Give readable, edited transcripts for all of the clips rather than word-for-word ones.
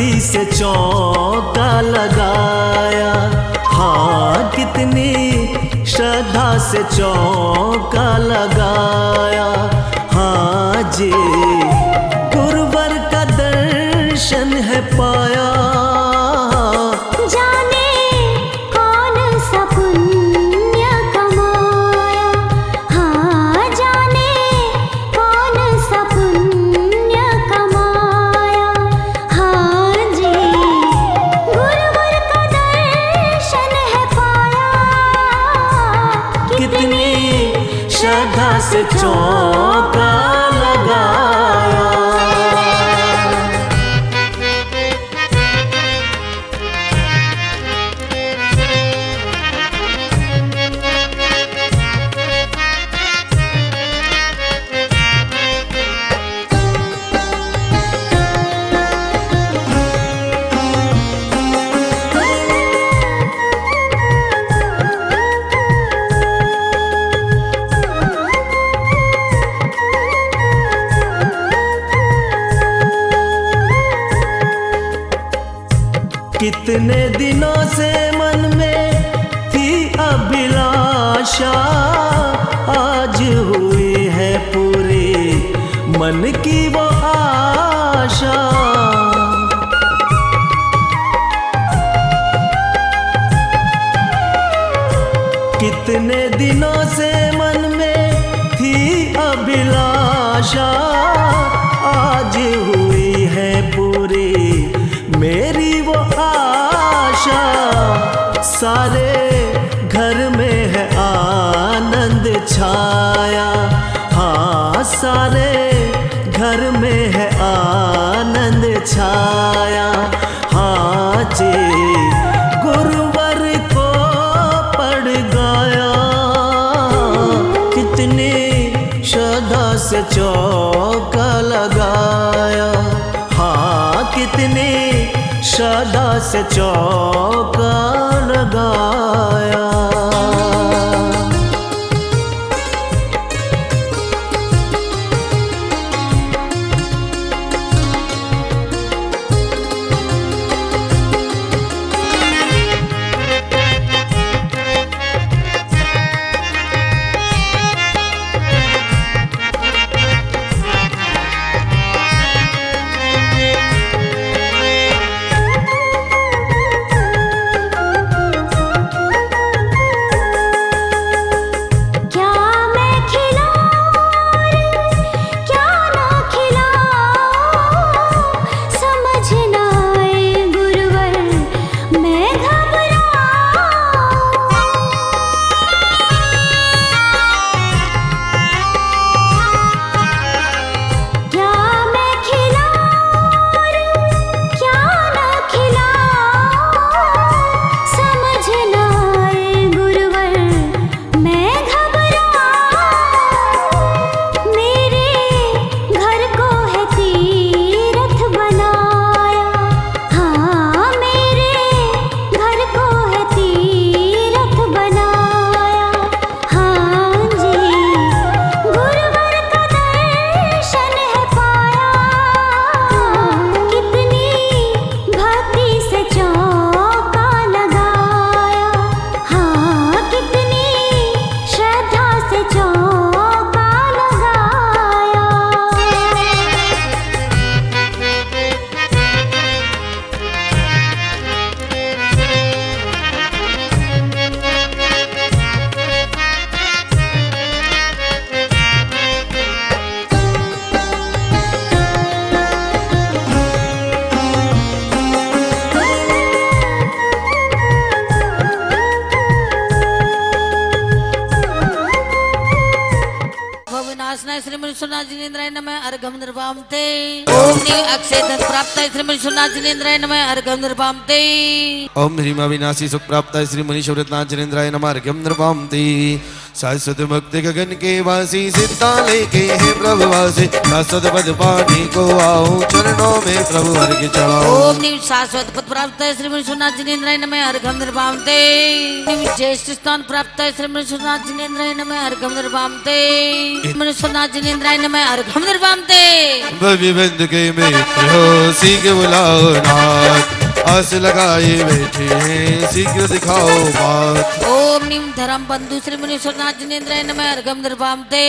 भक्ति से चौका लगाया। हाँ कितनी श्रद्धा से चौका लगाया। हाँ जी गुरुवर का दर्शन है पाया। श्रद्धा से चौका लगाया। कितने दिनों से मन में थी अभिलाषा, आज हुई है पूरी मन की वो आशा। कितने दिनों से मन में थी अभिलाषा, आज हुई है पूरी मेरी वो आशा। सारे घर में है आनंद छाया। हाँ सारे घर में है आनंद छाया। हाँ जी गुरुवर को पड़ गया। कितनी श्रद्धा से चौका लगाया। हाँ कितनी श्रद्धा से चौका लगाया। श्रीमन्नाथ जिनेन्द्राय नमः अर्घं निर्वामते। ओम नि अक्षय धन प्राप्त श्रीमन्नाथ जिनेन्द्राय नमः अर्घं निर्वामते। ओम ह्रीम अविनाशी सुख प्राप्त श्री मनीष व्रतनाथ जिनेन्द्राय नमः अर्घं निर्वामते। शाश्वत मुक्ति गगन के वासी सिद्धा लेके है प्रभु वासी शाश्वत पद पाने को आओ चरणों में प्रभु हर के चढ़ाओ ओम नीम शाश्वत पद प्राप्त है श्री विश्वनाथ जिनेन्द्राय नमः अर्घम निर्वामते नीम ज्येष्ठ स्थान प्राप्त है श्री विश्वनाथ जिनेन्द्राय नमः अर्घम निर्वामते विश्वनाथ जिनेन्द्राय नमः अर्घम निर्वामते भव्य बंद के मित्र हो सीख बुलाओ नाथ आस लगाए बैठे हैं शीघ्र दिखाओ बात ओम नीम धर्म बंधु श्री विश्वनाथ जिनेन्द्राय नमः अर्घम निर्वामते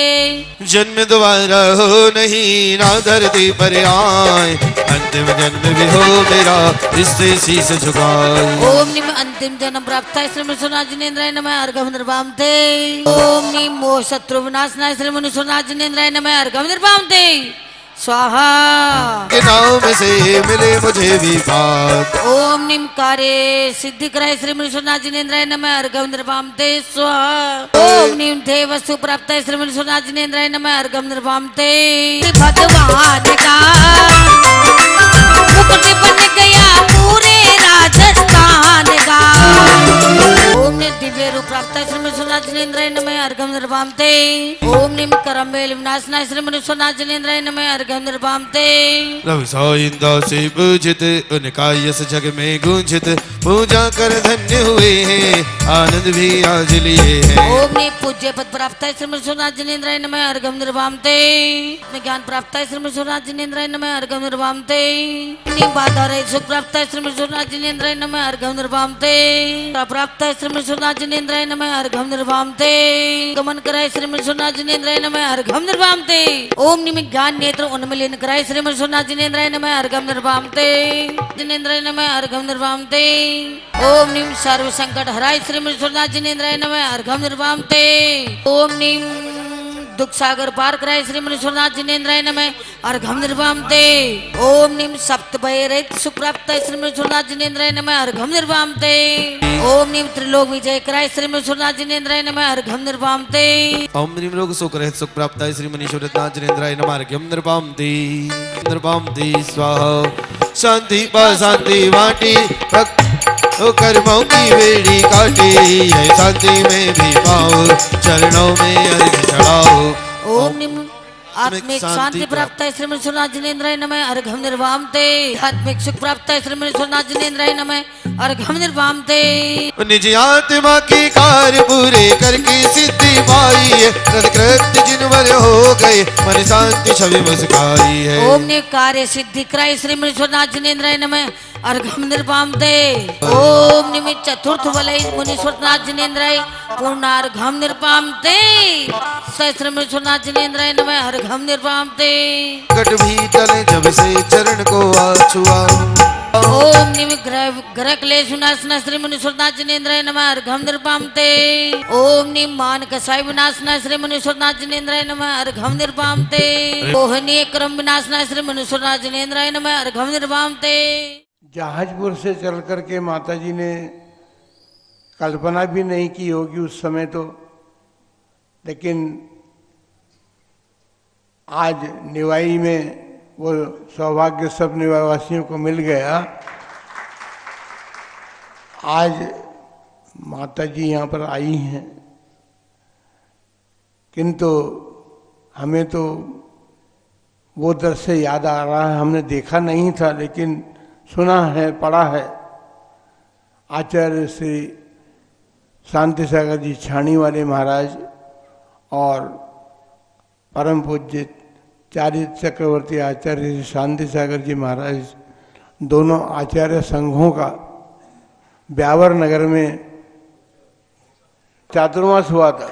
जन्म दोबारा हो नहीं ना धरती पर आए अंतिम जन्म भी हो मेरा इससे शीश झुकाए ओम नीम अंतिम जन्म प्राप्त है श्री विश्वनाथ जिनेन्द्राय नमः अर्घम निर्वामते ओम नीम मोह शत्रु विनाशनाय श्री विश्वनाथ जिनेन्द्राय नमः अर्घम निर्वामते स्वाहा के नाम से मिले मुझे भी बात ओम निम कार्य सिद्धि कराय श्री विश्वनाथ जिनेन्द्राय नमः अर्घम निर्वामते स्वाहा ओम निम थे वस्तु प्राप्त है श्री विश्वनाथ जिनेन्द्राय नमः अर्घम निर्वामते भगवान का मुकुट बन गया पूरे राजस्थान का ओम ने दिव्य रूप प्राप्त है श्री विश्वनाथ जिनेन्द्राय नमः अर्घम निर्वामते ओम निम करम मेल विनाशनाय श्री विश्वनाथ जिनेन्द्राय नमः अर्घम निर्वामते रवि साइंदा से पूजित उनका यश जग में गूंजित पूजा कर धन्य हुए हैं आनंद भी आज लिए हैं ओम ने पूज्य पद प्राप्त है श्री विश्वनाथ जिनेन्द्राय नमः अर्घम निर्वामते ज्ञान प्राप्त है श्री विश्वनाथ जिनेन्द्राय नमः अर्घम निर्वामते बाधा रहित सुख प्राप्त है श्री विश्वनाथ जिनेन्द्राय नमः अर्घम निर्वामते प्राप्त है श्री विश्वनाथ जिनेन्द्राय नमः अर्घम निर्वामते गमन कराय श्री विश्वनाथ जिनेन्द्राय नमः अर्घम निर्वामते ओम निमित ज्ञान नेत्र उन्मिलन कराय श्री विश्वनाथ जिनेन्द्राय नमः अर्घम निर्वामते जिनेन्द्राय नमः अर्घम निर्वामते ओम निम सर्व संकट हराय श्री विश्वनाथ जिनेन्द्राय नमः अर्घम निर्वामते ओम निम दुख सागर पार कराय श्री विश्वनाथ जिनेन्द्राय नमः अर्घम निर्वामते ओम निम सप्त भय रहित सुख प्राप्त है श्री विश्वनाथ जिनेन्द्राय नमः अर्घम निर्वामते ओम निम त्रिलोक विजय कराय श्री विश्वनाथ जिनेन्द्राय नमः अर्घम निर्वामते ओम निम लोक सुख रहित सुख प्राप्त है श्री मनीश्वरनाथ जिनेन्द्राय नमः अर्घ्यम निर्वामते निर्वामते स्वाहा शांति पा शांति वाटी तो कर्मों की बेड़ी काटी है शांति में भी पाओ चरणों में अर्घ चढ़ाओ ओम निम आत्मिक शांति प्राप्त है श्री विश्वनाथ जिनेन्द्राय नमः अर्घम निर्वामते आत्मिक सुख प्राप्त है श्री विश्वनाथ जिनेन्द्राय नमः अर्घम निर्वामते निज आत्मा के कार्य पूरे करके सिद्धि पाई है सत्कृत्य जिनवर हो गए मन शांति छवि मुस्काई है ओम ने कार्य सिद्धि कराई श्री विश्वनाथ जिनेन्द्राय नमः अर्घम निर्वामते ओम निमित चतुर्थ वलय मुनीश्वरनाथ जिनेन्द्राय पूर्णार्घम निर्वामते सहस्र विश्वनाथ जिनेन्द्राय नमः अर्घम निर्वामते कट भी टले जब से चरण को छुआ ओम निमित ग्रह क्लेश विनाशना श्री मुनीश्वरनाथ जिनेन्द्राय नमः अर्घम निर्वामते ओम निम मान कसाय विनाशना श्री मुनीश्वरनाथ जिनेन्द्राय नमः अर्घम निर्वामते मोहनीय क्रम विनाशना श्री मुनीश्वरनाथ जिनेन्द्राय नमः अर्घम निर्वामते जहाजपुर से चल कर के माता जी ने कल्पना भी नहीं की होगी उस समय तो, लेकिन आज निवाई में वो सौभाग्य सब निवासियों को मिल गया। आज माता जी यहाँ पर आई हैं, किंतु हमें तो वो दृश्य याद आ रहा है। हमने देखा नहीं था लेकिन सुना है, पढ़ा है। आचार्य श्री शांति सागर जी छाणी वाले महाराज और परम पूज्य चारित्र चक्रवर्ती आचार्य श्री शांति सागर जी महाराज दोनों आचार्य संघों का ब्यावर नगर में चातुर्मास हुआ था।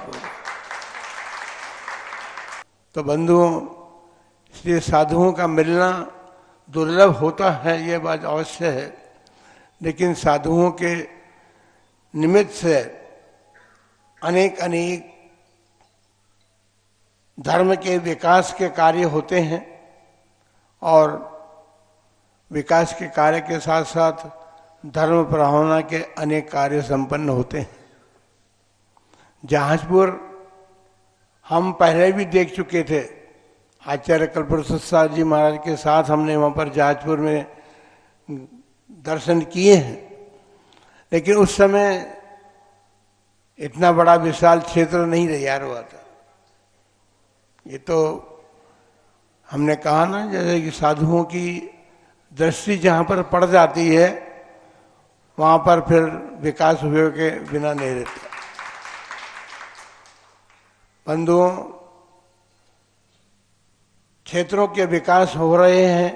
तो बंधुओं, इसलिए साधुओं का मिलना दुर्लभ होता है, यह बात अवश्य है, लेकिन साधुओं के निमित्त से अनेक अनेक धर्म के विकास के कार्य होते हैं और विकास के कार्य के साथ साथ धर्म प्रभावना के अनेक कार्य संपन्न होते हैं। जहाजपुर हम पहले भी देख चुके थे। आचार्य कल्पप्रसाद जी महाराज के साथ हमने वहाँ पर जहाजपुर में दर्शन किए हैं, लेकिन उस समय इतना बड़ा विशाल क्षेत्र नहीं तैयार हुआ था। ये तो हमने कहा ना, जैसे कि साधुओं की दृष्टि जहाँ पर पड़ जाती है वहाँ पर फिर विकास हुए के बिना नहीं रहता। बंधुओं, क्षेत्रों के विकास हो रहे हैं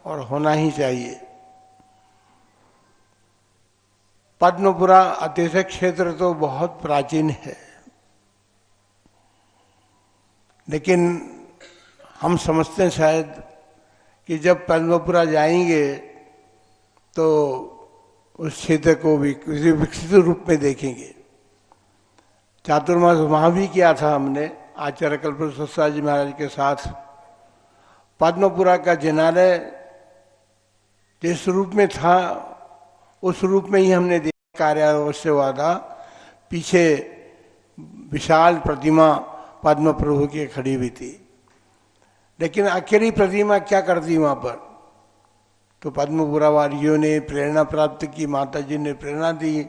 और होना ही चाहिए। पद्मपुरा अतिशय क्षेत्र तो बहुत प्राचीन है, लेकिन हम समझते हैं शायद कि जब पद्मपुरा जाएंगे तो उस क्षेत्र को भी किसी विकसित रूप में देखेंगे। चातुर्मास वहाँ भी किया था हमने आचार्य कल्पवृक्ष जी महाराज के साथ। पद्मपुरा का जिनालय जिस रूप में था उस रूप में ही हमने देखा। कार्यालय से हुआ था, पीछे विशाल प्रतिमा पद्म प्रभु की खड़ी हुई थी, लेकिन अकेली प्रतिमा क्या करती वहाँ पर। तो पद्मपुरा वालियों ने प्रेरणा प्राप्त की, माता जी ने प्रेरणा दी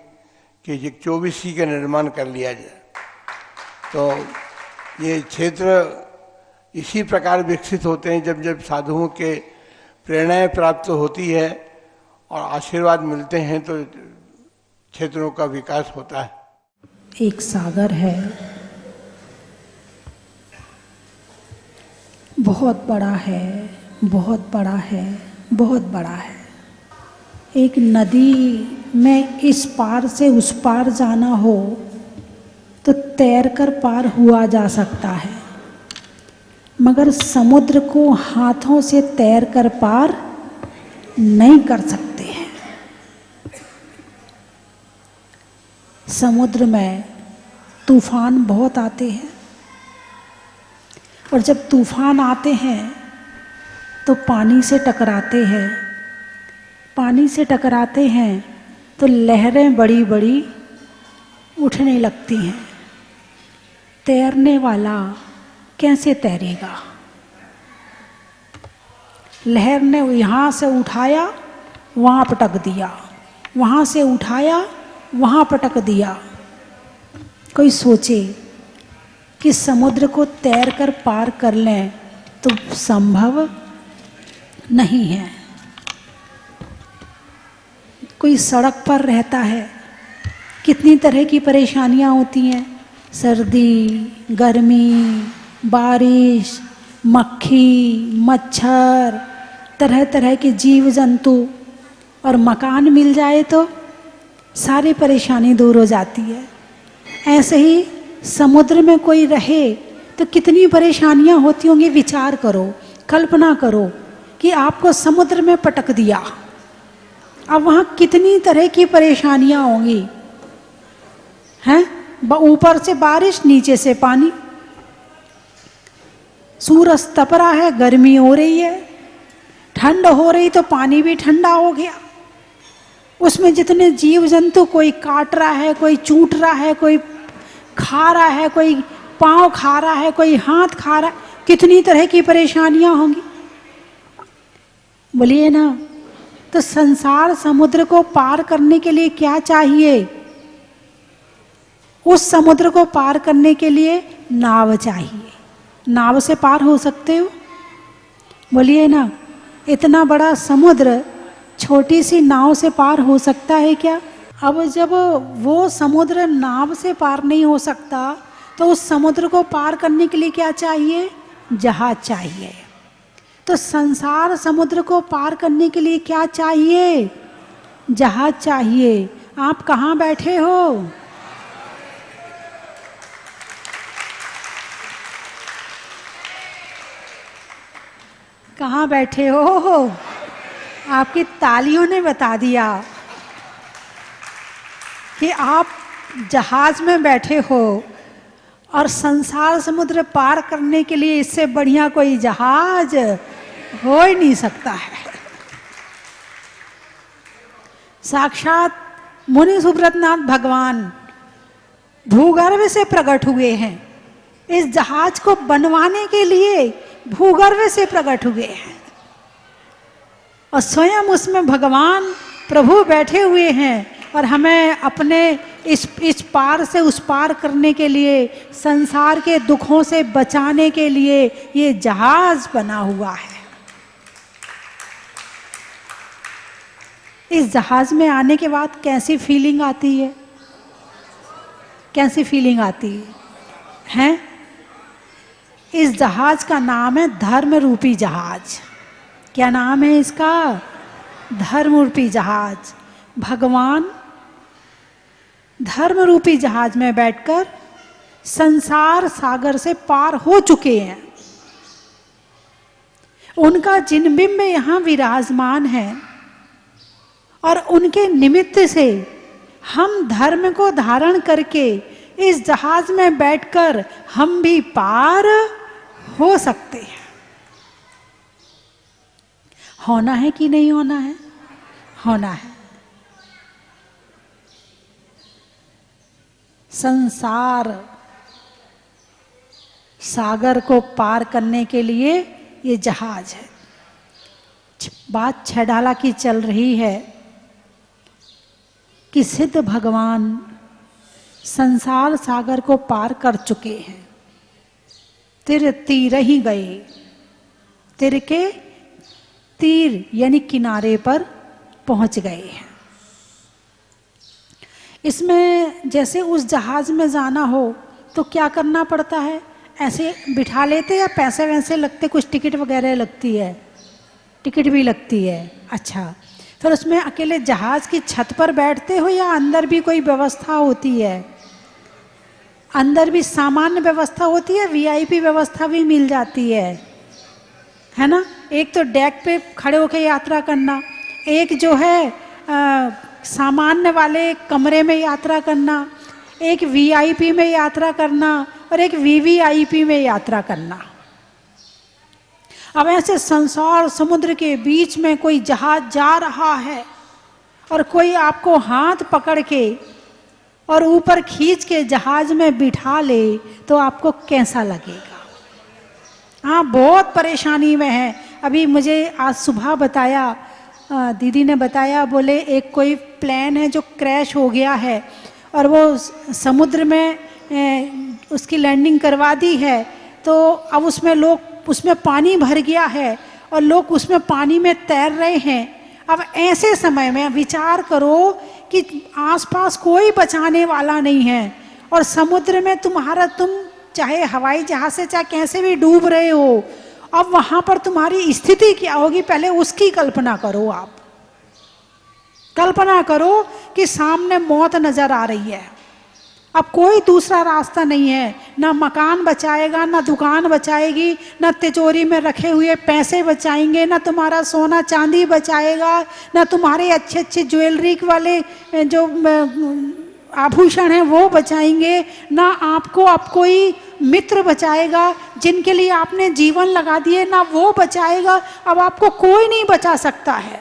कि ये 24 का निर्माण कर लिया जाए। तो ये क्षेत्र इसी प्रकार विकसित होते हैं जब जब साधुओं के प्रेरणाएं प्राप्त होती है और आशीर्वाद मिलते हैं तो क्षेत्रों का विकास होता है। एक सागर है, बहुत बड़ा है, बहुत बड़ा है, बहुत बड़ा है। एक नदी में इस पार से उस पार जाना हो तो तैरकर पार हुआ जा सकता है, मगर समुद्र को हाथों से तैरकर पार नहीं कर सकते हैं। समुद्र में तूफान बहुत आते हैं और जब तूफान आते हैं तो पानी से टकराते हैं। पानी से टकराते हैं तो लहरें बड़ी बड़ी उठने लगती हैं। तैरने वाला कैसे तैरेगा? लहर ने यहाँ से उठाया वहाँ पटक दिया, वहाँ से उठाया वहाँ पटक दिया। कोई सोचे कि समुद्र को तैरकर पार कर लें तो संभव नहीं है। कोई सड़क पर रहता है, कितनी तरह की परेशानियाँ होती हैं, सर्दी, गर्मी, बारिश, मक्खी, मच्छर, तरह तरह के जीव जंतु, और मकान मिल जाए तो सारी परेशानी दूर हो जाती है। ऐसे ही समुद्र में कोई रहे तो कितनी परेशानियां होती होंगी। विचार करो, कल्पना करो कि आपको समुद्र में पटक दिया, अब वहाँ कितनी तरह की परेशानियां होंगी हैं। ऊपर से बारिश, नीचे से पानी, सूरज तप रहा है, गर्मी हो रही है, ठंड हो रही तो पानी भी ठंडा हो गया। उसमें जितने जीव जंतु, कोई काट रहा है, कोई चूट रहा है, कोई खा रहा है, कोई पाँव खा रहा है, कोई हाथ खा रहा है, कितनी तरह की परेशानियां होंगी। बोलिए ना। तो संसार समुद्र को पार करने के लिए क्या चाहिए? उस समुद्र को पार करने के लिए नाव चाहिए। नाव से पार हो सकते हो? बोलिए ना। इतना बड़ा समुद्र छोटी सी नाव से पार हो सकता है क्या? अब जब वो समुद्र नाव से पार नहीं हो सकता तो उस समुद्र को पार करने के लिए क्या चाहिए? जहाज चाहिए। तो संसार समुद्र को पार करने के लिए क्या चाहिए? जहाज चाहिए। आप कहाँ बैठे हो? कहाँ बैठे हो? आपकी तालियों ने बता दिया कि आप जहाज में बैठे हो, और संसार समुद्र पार करने के लिए इससे बढ़िया कोई जहाज हो ही नहीं सकता है। साक्षात मुनि सुब्रतनाथ भगवान भूगर्भ से प्रकट हुए हैं। इस जहाज को बनवाने के लिए भूगर्भ से प्रकट हुए हैं, और स्वयं उसमें भगवान प्रभु बैठे हुए हैं और हमें अपने इस पार से उस पार करने के लिए, संसार के दुखों से बचाने के लिए ये जहाज बना हुआ है। इस जहाज में आने के बाद कैसी फीलिंग आती है? कैसी फीलिंग आती है? हैं? इस जहाज का नाम है धर्म रूपी जहाज। क्या नाम है इसका? धर्म रूपी जहाज। भगवान धर्म रूपी जहाज में बैठकर संसार सागर से पार हो चुके हैं। उनका जिनबिंब यहाँ विराजमान है और उनके निमित्त से हम धर्म को धारण करके इस जहाज में बैठकर हम भी पार हो सकते हैं। होना है कि नहीं होना है? होना है। संसार सागर को पार करने के लिए ये जहाज है। बात छेडाला की चल रही है कि सिद्ध भगवान संसार सागर को पार कर चुके हैं। तिर तीर ही गए। तिर के तीर यानी किनारे पर पहुंच गए हैं। इसमें जैसे उस जहाज में जाना हो तो क्या करना पड़ता है? ऐसे बिठा लेते या पैसे वैसे लगते? कुछ टिकट वगैरह लगती है? टिकट भी लगती है। अच्छा, फिर उसमें अकेले जहाज की छत पर बैठते हो या अंदर भी कोई व्यवस्था होती है? अंदर भी सामान्य व्यवस्था होती है, वीआईपी व्यवस्था भी मिल जाती है ना? एक तो डेक पे खड़े होकर यात्रा करना, एक जो है सामान्य वाले कमरे में यात्रा करना, एक वीआईपी में यात्रा करना और एक वीवीआईपी में यात्रा करना। अब ऐसे संसार समुद्र के बीच में कोई जहाज जा रहा है और कोई आपको हाथ पकड़ के और ऊपर खींच के जहाज में बिठा ले तो आपको कैसा लगेगा? हाँ, बहुत परेशानी में है। अभी मुझे आज सुबह बताया, दीदी ने बताया, बोले एक कोई प्लेन है जो क्रैश हो गया है और वो समुद्र में उसकी लैंडिंग करवा दी है, तो अब उसमें पानी भर गया है और लोग उसमें पानी में तैर रहे हैं। अब ऐसे समय में विचार करो कि आसपास कोई बचाने वाला नहीं है और समुद्र में तुम चाहे हवाई जहाज से चाहे कैसे भी डूब रहे हो, अब वहां पर तुम्हारी स्थिति क्या होगी? पहले उसकी कल्पना करो। आप कल्पना करो कि सामने मौत नजर आ रही है, अब कोई दूसरा रास्ता नहीं है, ना मकान बचाएगा, ना दुकान बचाएगी, ना तिजोरी में रखे हुए पैसे बचाएंगे, ना तुम्हारा सोना चांदी बचाएगा, ना तुम्हारे अच्छे अच्छे ज्वेलरी वाले जो आभूषण हैं वो बचाएंगे, ना आपको अब कोई मित्र बचाएगा जिनके लिए आपने जीवन लगा दिए, ना वो बचाएगा। अब आपको कोई नहीं बचा सकता है।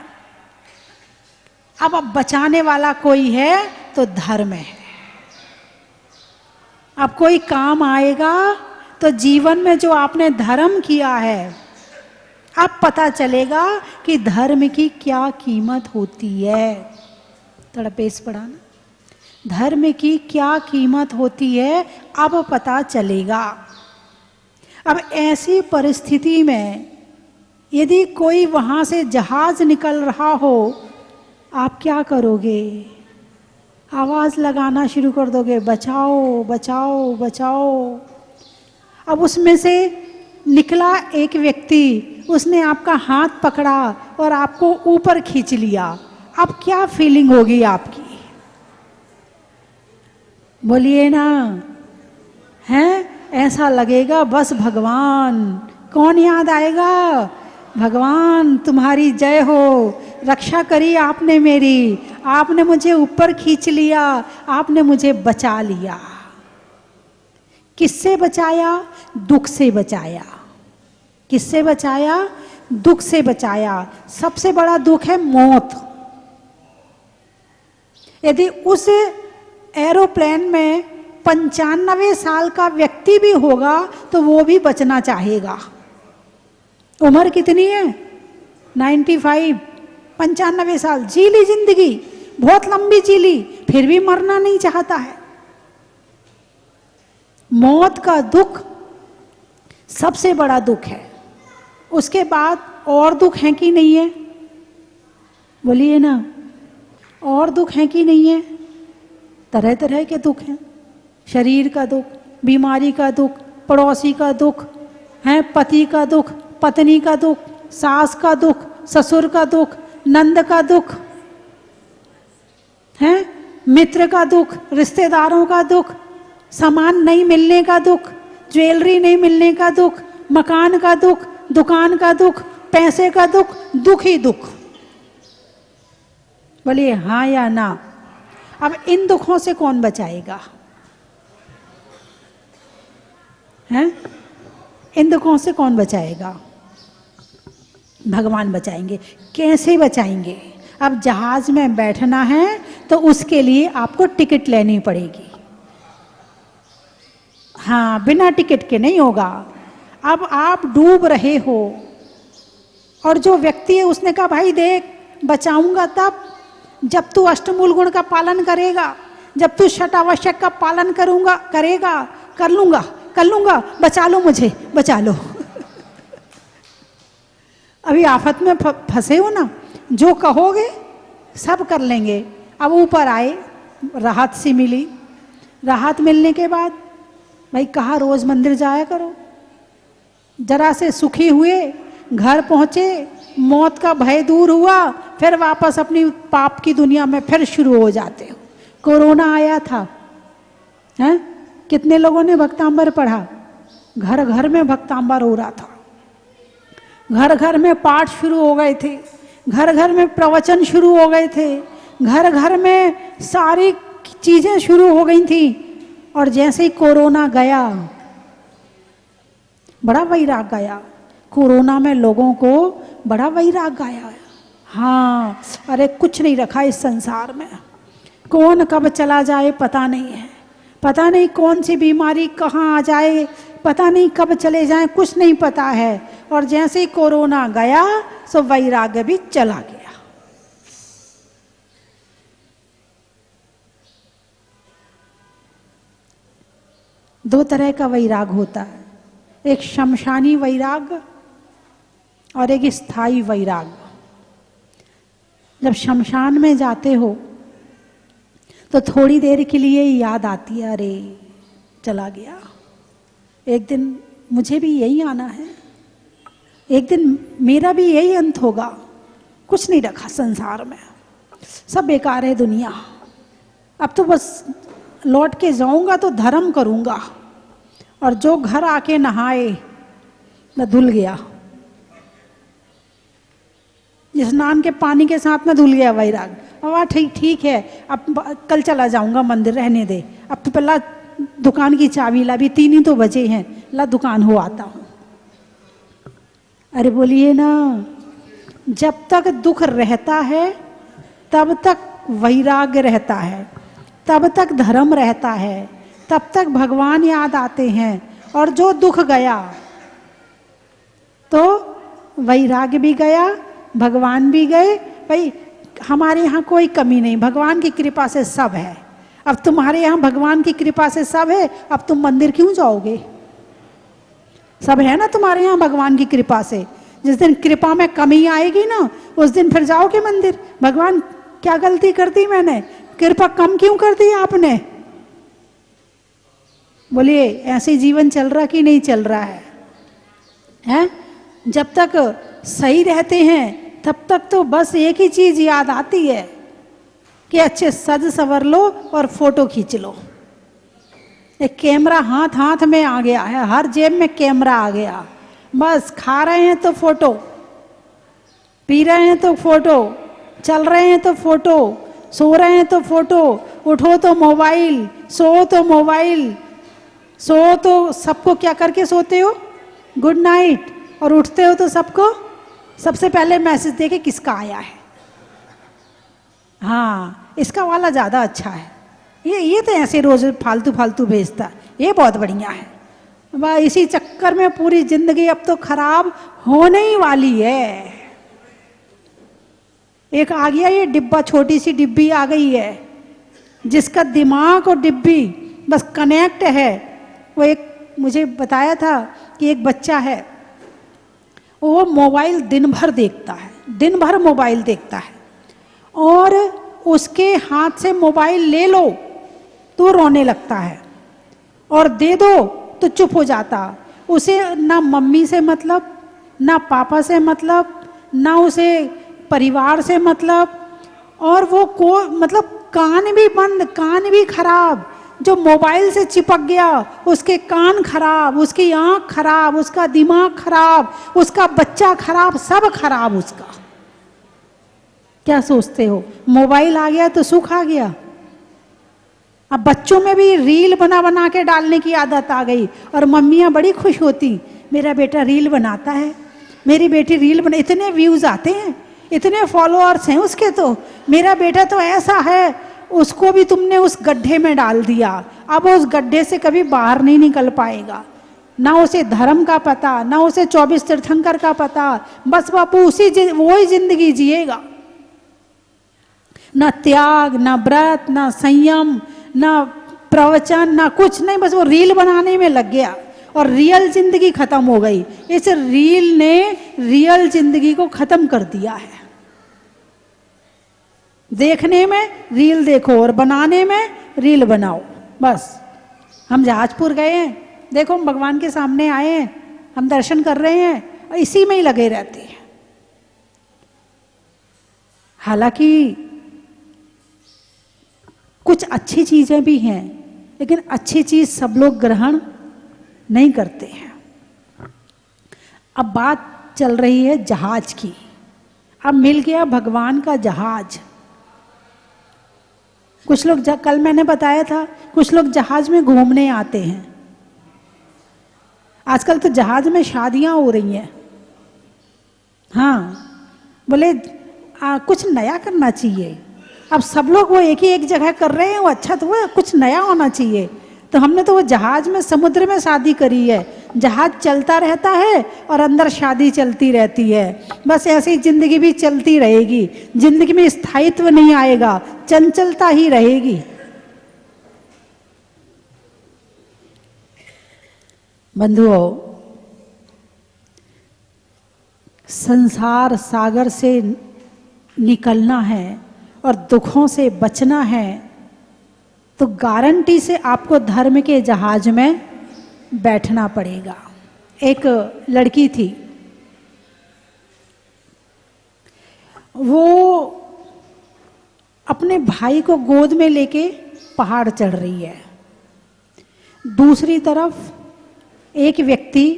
अब बचाने वाला कोई है तो धर्म है। अब कोई काम आएगा तो जीवन में जो आपने धर्म किया है, अब पता चलेगा कि धर्म की क्या कीमत होती है। थोड़ा पेश बढ़ाना। धर्म की क्या कीमत होती है अब पता चलेगा। अब ऐसी परिस्थिति में यदि कोई वहां से जहाज निकल रहा हो, आप क्या करोगे? आवाज लगाना शुरू कर दोगे, बचाओ बचाओ बचाओ। अब उसमें से निकला एक व्यक्ति, उसने आपका हाथ पकड़ा और आपको ऊपर खींच लिया। अब क्या फीलिंग होगी आपकी? बोलिए ना। हैं? ऐसा लगेगा बस भगवान। कौन याद आएगा? भगवान तुम्हारी जय हो, रक्षा करी आपने मेरी, आपने मुझे ऊपर खींच लिया, आपने मुझे बचा लिया। किससे बचाया? दुख से बचाया। किससे बचाया? दुख से बचाया। सबसे बड़ा दुख है मौत। यदि उस एरोप्लेन में 95 साल का व्यक्ति भी होगा तो वो भी बचना चाहेगा। उम्र कितनी है? 95, 95 साल जी ली जिंदगी, बहुत लंबी जी ली, फिर भी मरना नहीं चाहता है। मौत का दुख सबसे बड़ा दुख है। उसके बाद और दुख है कि नहीं है? बोलिए ना, और दुख है कि नहीं है? तरह तरह के दुख हैं। शरीर का दुख, बीमारी का दुख, पड़ोसी का दुख है, पति का दुख, पत्नी का दुख, सास का दुख, ससुर का दुख, नंद का दुख है, मित्र का दुख, रिश्तेदारों का दुख, सामान नहीं मिलने का दुख, ज्वेलरी नहीं मिलने का दुख, मकान का दुख, दुकान का दुख, पैसे का दुख, दुख ही दुख। बोलिए हाँ या ना। अब इन दुखों से कौन बचाएगा? हैं? इन दुखों से कौन बचाएगा? भगवान बचाएंगे। कैसे बचाएंगे? अब जहाज में बैठना है तो उसके लिए आपको टिकट लेनी पड़ेगी। हाँ, बिना टिकट के नहीं होगा। अब आप डूब रहे हो और जो व्यक्ति है उसने कहा भाई देख, बचाऊंगा तब जब तू अष्टमूल गुण का पालन करेगा, जब तू छठ आवश्यक का पालन करेगा, कर लूंगा, बचा लो मुझे, बचा लो। अभी आफत में फंसे हो ना, जो कहोगे सब कर लेंगे। अब ऊपर आए, राहत सी मिली। राहत मिलने के बाद भाई कहा रोज मंदिर जाया करो। जरा से सुखी हुए, घर पहुंचे, मौत का भय दूर हुआ, फिर वापस अपनी पाप की दुनिया में फिर शुरू हो जाते हो। कोरोना आया था, हैं? कितने लोगों ने भक्तांबर पढ़ा? घर घर में भक्तांबर हो रहा था, घर घर में पाठ शुरू हो गए थे, घर घर में प्रवचन शुरू हो गए थे, घर घर में सारी चीजें शुरू हो गई थी। और जैसे ही कोरोना गया, बड़ा वैराग गया। कोरोना में लोगों को बड़ा वैराग गया। हाँ, अरे कुछ नहीं रखा इस संसार में, कौन कब चला जाए पता नहीं है, पता नहीं कौन सी बीमारी कहाँ आ जाए, पता नहीं कब चले जाए, कुछ नहीं पता है। और जैसे ही कोरोना गया सो वैराग्य भी चला गया। दो तरह का वैराग होता है, एक शमशानी वैराग और एक स्थायी वैराग। जब शमशान में जाते हो तो थोड़ी देर के लिए याद आती है, अरे चला गया, एक दिन मुझे भी यही आना है, एक दिन मेरा भी यही अंत होगा, कुछ नहीं रखा संसार में, सब बेकार है दुनिया, अब तो बस लौट के जाऊंगा तो धर्म करूंगा। और जो घर आके नहाए मैं धुल गया, स्नान के पानी के साथ में धुल गया वैराग। अब ठीक है, अब कल चला जाऊंगा मंदिर, रहने दे, अब तो पहला दुकान की चाबी ला, भी 3 ही तो बजे हैं, ला दुकान हो आता हूं। अरे बोलिए ना, जब तक दुख रहता है तब तक वैराग्य रहता है, तब तक धर्म रहता है, तब तक भगवान याद आते हैं। और जो दुख गया तो वैराग्य भी गया, भगवान भी गए। भाई हमारे यहाँ कोई कमी नहीं, भगवान की कृपा से सब है। अब तुम्हारे यहाँ भगवान की कृपा से सब है, अब तुम मंदिर क्यों जाओगे? सब है ना तुम्हारे यहाँ भगवान की कृपा से। जिस दिन कृपा में कमी आएगी ना, उस दिन फिर जाओगे मंदिर। भगवान क्या गलती कर दी मैंने, कृपा कम क्यों कर दी आपने? बोलिए ऐसे जीवन चल रहा कि नहीं चल रहा है? हैं? जब तक सही रहते हैं तब तक तो बस एक ही चीज याद आती है कि अच्छे सज संवर लो और फोटो खींच लो। एक कैमरा हाथ में आ गया है, हर जेब में कैमरा आ गया। बस खा रहे हैं तो फोटो, पी रहे हैं तो फोटो, चल रहे हैं तो फोटो, सो रहे हैं तो फोटो, उठो तो मोबाइल, सो तो मोबाइल, सो तो सबको क्या करके सोते हो? Good night. और उठते हो तो सबको सबसे पहले मैसेज देके किसका आया है। हाँ, इसका वाला ज़्यादा अच्छा है, ये तो ऐसे रोज फालतू भेजता, ये बहुत बढ़िया है। वाह, इसी चक्कर में पूरी जिंदगी अब तो खराब होने ही वाली है। एक आ गया ये डिब्बा, छोटी सी डिब्बी आ गई है जिसका दिमाग और डिब्बी बस कनेक्ट है। वो एक मुझे बताया था कि एक बच्चा है, वो मोबाइल दिन भर देखता है, दिन भर मोबाइल देखता है, और उसके हाथ से मोबाइल ले लो तो रोने लगता है और दे दो तो चुप हो जाता। उसे ना मम्मी से मतलब, ना पापा से मतलब, ना उसे परिवार से मतलब, और वो मतलब कान भी बंद, कान भी खराब। जो मोबाइल से चिपक गया उसके कान खराब, उसकी आंख खराब, उसका दिमाग खराब, उसका बच्चा खराब, सब खराब उसका। क्या सोचते हो, मोबाइल आ गया तो सुख आ गया? अब बच्चों में भी रील बना बना के डालने की आदत आ गई, और मम्मियाँ बड़ी खुश होती, मेरा बेटा रील बनाता है, मेरी बेटी रील बना, इतने व्यूज़ आते हैं, इतने फॉलोअर्स हैं उसके, तो मेरा बेटा तो ऐसा है, उसको भी तुमने उस गड्ढे में डाल दिया, अब उस गड्ढे से कभी बाहर नहीं निकल पाएगा। ना उसे धर्म का पता, ना उसे 24 तीर्थंकर का पता, बस बापू वही जिंदगी जिएगा। ना त्याग, ना व्रत, ना संयम, ना प्रवचन, ना कुछ नहीं, बस वो रील बनाने में लग गया और रियल जिंदगी खत्म हो गई। इस रील ने रियल जिंदगी को खत्म कर दिया है। देखने में रील देखो और बनाने में रील बनाओ, बस। हम जहाजपुर गए हैं, देखो हम भगवान के सामने आए हैं, हम दर्शन कर रहे हैं और इसी में ही लगे रहते हैं। हालांकि कुछ अच्छी चीजें भी हैं, लेकिन अच्छी चीज सब लोग ग्रहण नहीं करते हैं। अब बात चल रही है जहाज की। अब मिल गया भगवान का जहाज। कुछ लोग, कल मैंने बताया था, कुछ लोग जहाज में घूमने आते हैं। आजकल तो जहाज में शादियां हो रही हैं। हाँ, बोले कुछ नया करना चाहिए। अब सब लोग वो एक ही एक जगह कर रहे हैं, वो अच्छा तो वो कुछ नया होना चाहिए। तो हमने तो वो जहाज में, समुद्र में शादी करी है। जहाज चलता रहता है और अंदर शादी चलती रहती है। बस ऐसे ही जिंदगी भी चलती रहेगी। जिंदगी में स्थायित्व नहीं आएगा, चंचलता ही रहेगी। बंधुओं, संसार सागर से निकलना है और दुखों से बचना है, तो गारंटी से आपको धर्म के जहाज में बैठना पड़ेगा। एक लड़की थी, वो अपने भाई को गोद में लेके पहाड़ चढ़ रही है। दूसरी तरफ एक व्यक्ति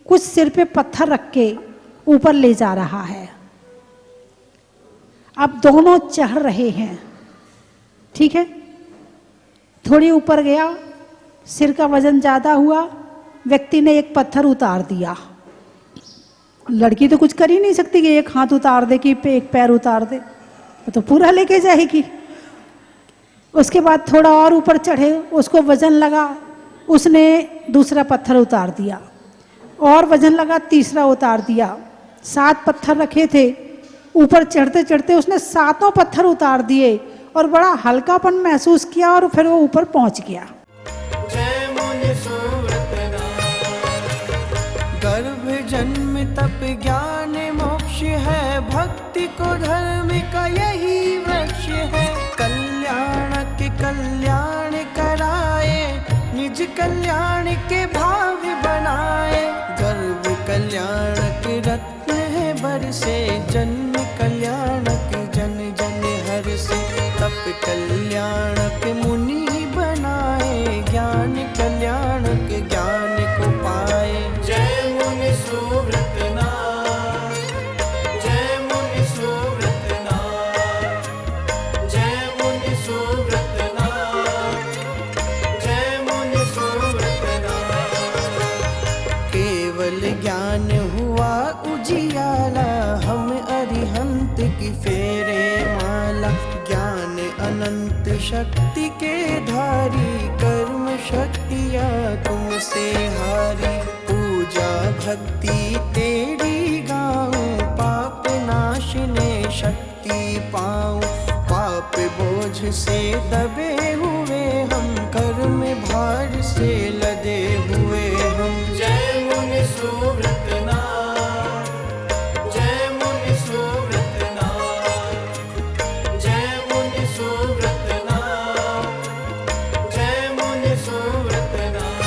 कुछ सिर पे पत्थर रख के ऊपर ले जा रहा है। अब दोनों चढ़ रहे हैं, ठीक है। थोड़ी ऊपर गया, सिर का वजन ज्यादा हुआ, व्यक्ति ने एक पत्थर उतार दिया। लड़की तो कुछ कर ही नहीं सकती कि एक हाथ उतार दे कि एक पैर उतार दे, तो पूरा लेके जाएगी। उसके बाद थोड़ा और ऊपर चढ़े, उसको वजन लगा, उसने दूसरा पत्थर उतार दिया, और वजन लगा, तीसरा उतार दिया। 7 पत्थर रखे थे, ऊपर चढ़ते चढ़ते उसने 7 पत्थर उतार दिए और बड़ा हल्कापन महसूस किया, और फिर वो ऊपर पहुंच गया। गर्भ जन्म तप ज्ञान मोक्ष है, भक्ति को धर्म का यही वृक्ष है। कल्याण कराए, निज कल्याण के भाव बनाए। गर्भ कल्याण के रत्न है बरसे, जन्म कल्याण के जन जन हर से। तप कल्याण के मुनि बनाए, ज्ञान कल्याण के ज्ञान को पाए। जय मुनि सुव्रतनाथ, जय मुनि सुव्रतनाथ, जय मुनि सुव्रतनाथ, जय मुनि सुव्रतनाथ। केवल ज्ञान हुआ उजियाला, हम अरिहंत की फेरे माला। ज्ञान अनंत शक्ति के धारी, कर्म शक्तियाँ तुमसे हारी। पूजा भक्ति तेरी गाऊं, पाप नाशने शक्ति पाऊं। पाप बोझ से दबे हुए हम, कर्म भार से लदे हुए हम। जय मुनि सुव्रतनाथ, जय मुनि सुव्रतनाथ, जय मुनि सुव्रतनाथ, जय मुनि सुव्रतनाथ।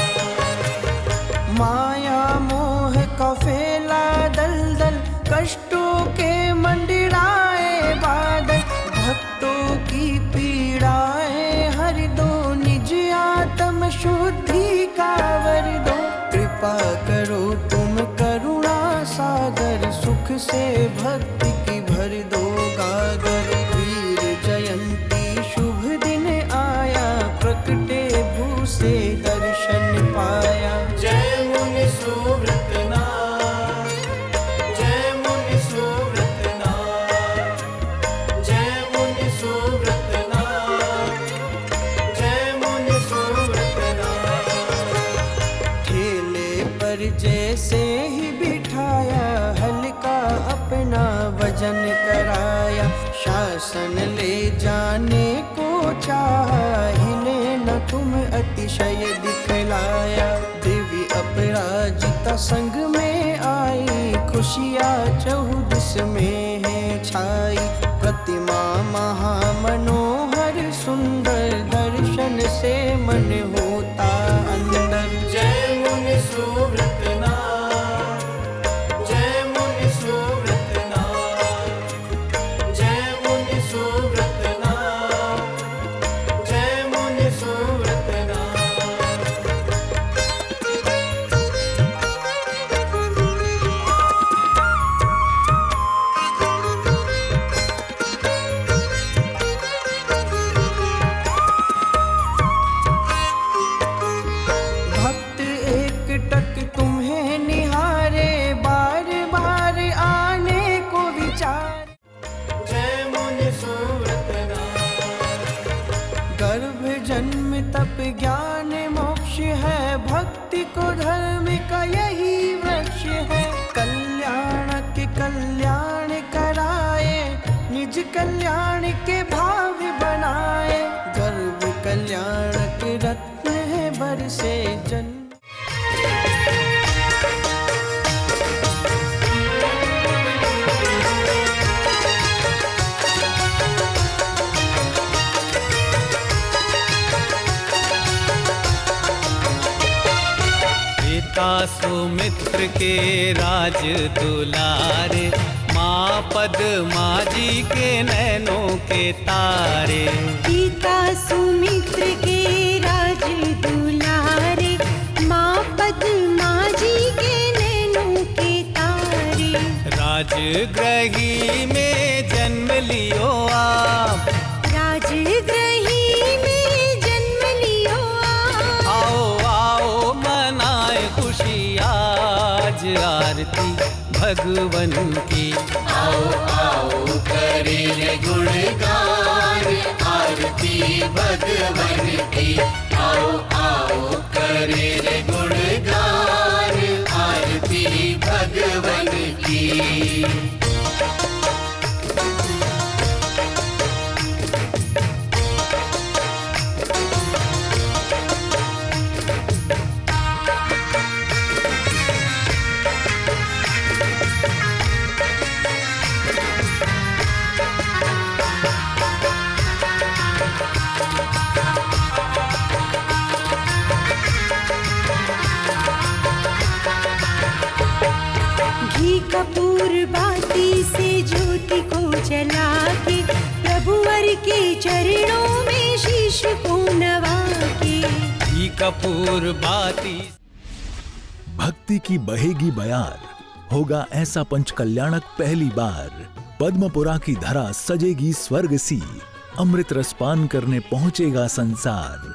माया मोह का फैला दलदल, कष्टों के मंडराए बादल, भक्तों की पीड़ाएं हर दो, निज आत्म शुद्धि का वर दो। कृपा करो तुम करुणा सागर, सुख से भक्ति की भर दो गागर। वीर जयंती शुभ दिन आया, प्रकटे भू से दर्शन पाया। जय मुनि सुव्रतनाथ, जय मुनि सुव्रतनाथ, जय मुनि सुव्रतनाथ, जय मुनि सुव्रतनाथ। ठेले पर जैसे ही बिठाया, हल्का अपना वजन कराया। शासन ले जाने को चाहा, हिले न तुम अतिशय दिखलाया। देवी अपराजिता संग में आई, खुशियाँ चहुदिस में है छाई। प्रतिमा महामनोहर सुंदर, दर्शन से मन होता अंदर। जय मुनि सुव्रतनाथ, जय मुनि सुव्रतनाथ, जय मुनि सुव्रतनाथ, जय मुनि सुव्रतनाथ। भक्त एक टक तुम्हें निहारे, बार बार आने को विचार। जय मुनि सुव्रतनाथ। गर्भ जन्म तप ज्ञान मोक्ष है, भक्ति को धर्म का यही वृक्ष है। कल्याणक कल्याण कराए, निज कल्याण के भाव बनाए। गर्भ कल्याणक रत्न है बरसे जन। पिता सुमित्र के राज दुलारे, माँ पद्मा जी के नैनों के तारे। पिता सुमित्र के राज दुलारे, माँ पद्मा जी के नैनों के तारे। राजगृही में जन्म लियो आप, राजगृही में जन्म लियो आप। आओ आओ मनाए खुशी आज आरती भगवन की। आओ आओ करे रे गुणगान, आरती भगवन की। आओ आओ करे रे गुणगान, आरती भगवन की। घी कपूर बाती से ज्योति को जला के, प्रभुवर के चरणों में शीश को नवा के। घी कपूर बाती। भक्ति की बहेगी बयार, होगा ऐसा पंच कल्याणक पहली बार। पद्मपुरा की धरा सजेगी स्वर्ग सी, अमृत रसपान करने पहुंचेगा संसार।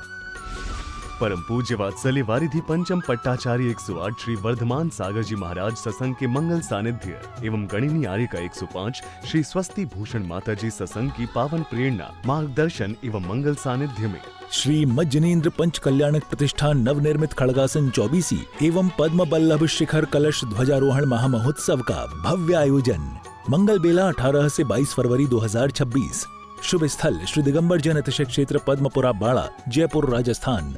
परम पूज्य वात्सल्य वारिधि पंचम पट्टाचार्य 108 श्री वर्धमान सागर जी महाराज सत्संग के मंगल सानिध्य एवं गणिनी आर्य का 105 श्री स्वस्ति भूषण माता जी सत्संग की पावन प्रेरणा, मार्गदर्शन एवं मंगल सानिध्य में श्री मज्जनेन्द्र पंच कल्याणक प्रतिष्ठान नवनिर्मित खड़गासन 24 एवं पद्म बल्लभ शिखर कलश ध्वजारोहण महामहोत्सव का भव्य आयोजन मंगल बेला 18 से 22 फरवरी 2026। शुभ स्थल श्री दिगंबर जैन तीर्थ क्षेत्र पद्मपुरा बाड़ा, जयपुर, राजस्थान।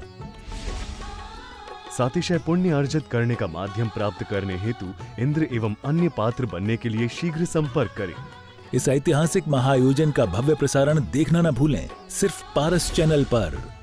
सातिशय पुण्य अर्जित करने का माध्यम प्राप्त करने हेतु इंद्र एवं अन्य पात्र बनने के लिए शीघ्र संपर्क करें। इस ऐतिहासिक महाआयोजन का भव्य प्रसारण देखना न भूलें, सिर्फ पारस चैनल पर।